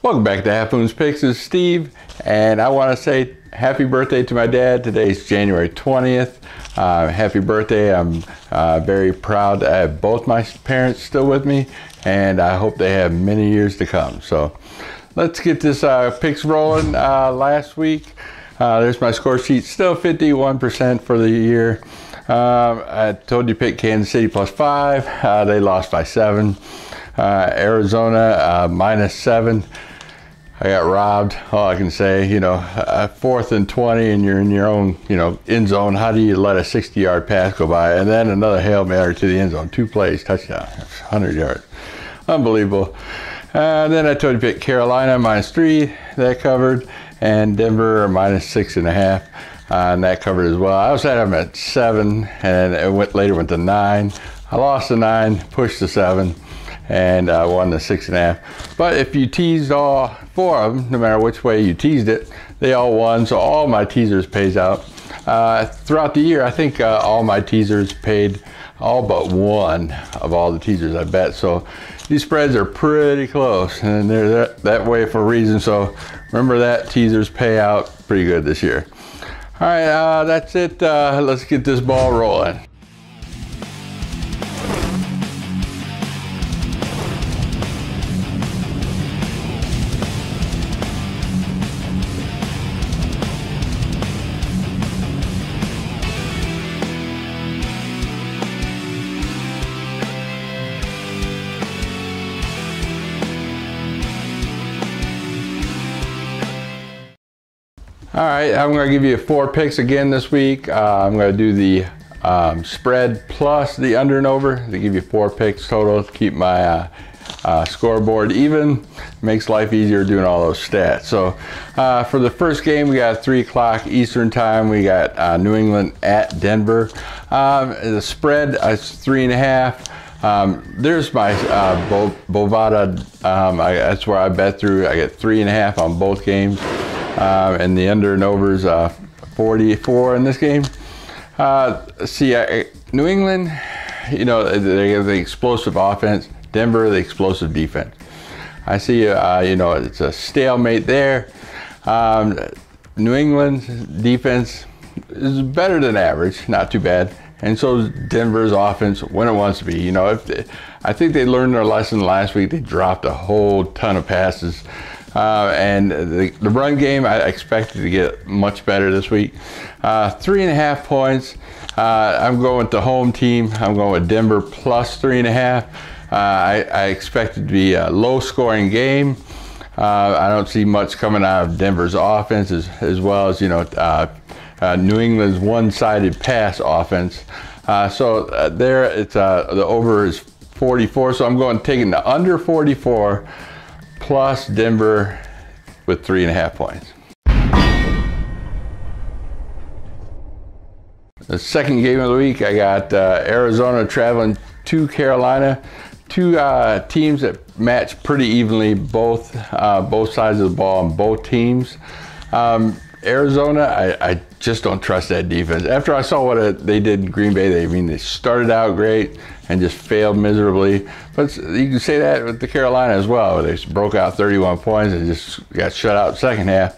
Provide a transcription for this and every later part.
Welcome back to Half Moon's Picks. This is Steve, and I want to say happy birthday to my dad. Today's January 20th. Happy birthday. I'm very proud to have both my parents still with me, and I hope they have many years to come. So let's get this picks rolling. Last week, there's my score sheet, still 51% for the year. I told you pick Kansas City +5. They lost by 7. Arizona -7. I got robbed. All I can say, 4th and 20 and you're in your own, end zone. How do you let a 60-yard pass go by? And then another Hail Mary to the end zone. 2 plays, touchdown, 100 yards. Unbelievable. And then I told you pick Carolina -3. That covered. And Denver -6.5. And that covered as well. I also had them at 7, and it went to 9. I lost the 9, pushed the 7. And won the 6.5. But if you teased all 4 of them, no matter which way you teased it, they all won. So all my teasers pays out. Throughout the year, I think all my teasers paid all but one of all the teasers I bet. So these spreads are pretty close, and they're that way for a reason. So remember that, teasers pay out pretty good this year. All right, that's it. Let's get this ball rolling. All right, I'm going to give you 4 picks again this week. I'm going to do the spread plus the under and over to give you 4 picks total to keep my scoreboard even. Makes life easier doing all those stats. So for the first game, we got 3 o'clock Eastern time. We got New England at Denver. The spread is 3.5. There's my Bovada. That's where I bet through. I get 3.5 on both games. And the under and over is 44 in this game. New England, they have the explosive offense. Denver, the explosive defense. I see, it's a stalemate there. New England's defense is better than average, not too bad. And so is Denver's offense when it wants to be. I think they learned their lesson last week. They dropped a whole ton of passes. And the run game, I expected to get much better this week. 3.5 points. I'm going with the home team. I'm going with Denver plus 3.5. I expect it to be a low-scoring game. I don't see much coming out of Denver's offense as well as New England's one-sided pass offense. So there, it's the over is 44. So I'm taking the under 44. Plus Denver with 3.5 points. The second game of the week, I got Arizona traveling to Carolina. 2 teams that match pretty evenly, both sides of the ball on both teams. Arizona, I just don't trust that defense. After I saw what they did in Green Bay, they started out great and just failed miserably. But you can say that with the Carolina as well. They broke out 31 points and just got shut out second half.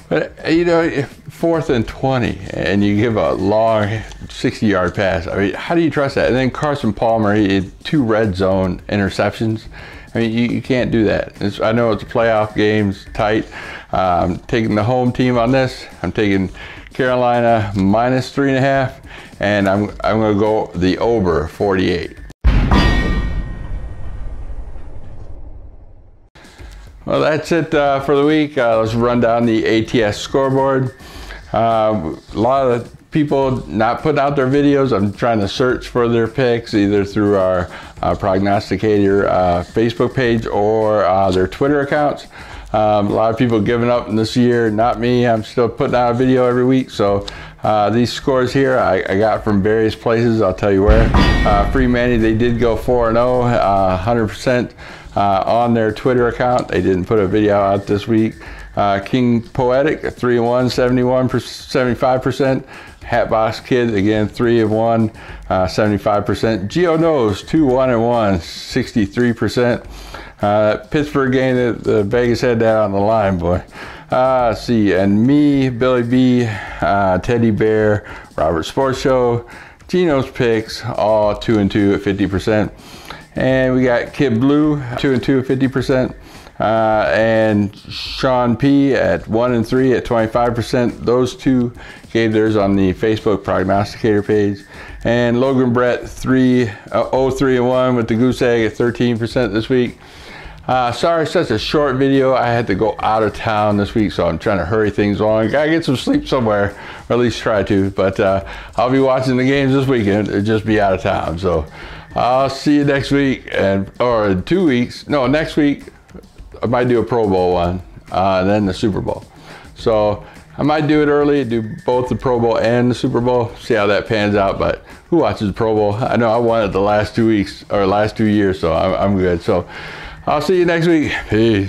But 4th and 20 and you give a long 60-yard pass. I mean, how do you trust that? And then Carson Palmer, he had 2 red zone interceptions. I mean, you can't do that. I know it's a playoff game, it's tight. I'm taking the home team on this. I'm taking Carolina -3.5, and I'm going to go the over 48. Well, that's it for the week. Let's run down the ATS scoreboard. A lot of people not putting out their videos. I'm trying to search for their picks either through our prognosticator Facebook page or their Twitter accounts. A lot of people giving up this year, not me. I'm still putting out a video every week. So these scores here I got from various places. I'll tell you where. Free Manny, they did go 4-0, 100% on their Twitter account. They didn't put a video out this week. King Poetic, 3-1, 75%. Hatbox Kid, again, 3 of 1, 75%. Geo Knows, 2-1-1, 63%. Pittsburgh game, the Vegas had that on the line, boy. Let's see, and me, Billy B, Teddy Bear, Robert Sports Show, Gino's Picks, all 2 and 2 at 50%. And we got Kid Blue, 2 and 2 at 50%. And Sean P at 1 and 3 at 25%. Those two gave theirs on the Facebook prognosticator page. And Logan Brett 3 and 1 with the goose egg at 13% this week. Sorry, such a short video. I had to go out of town this week, so I'm trying to hurry things along. Gotta get some sleep somewhere, or at least try to. But I'll be watching the games this weekend. It'll just be out of town. So I'll see you next week, or in 2 weeks. No, next week I might do a Pro Bowl one, and then the Super Bowl. So I might do it early, do both the Pro Bowl and the Super Bowl, see how that pans out. But who watches the Pro Bowl? I know I won it the last 2 weeks, or last 2 years, so I'm good. So I'll see you next week. Peace.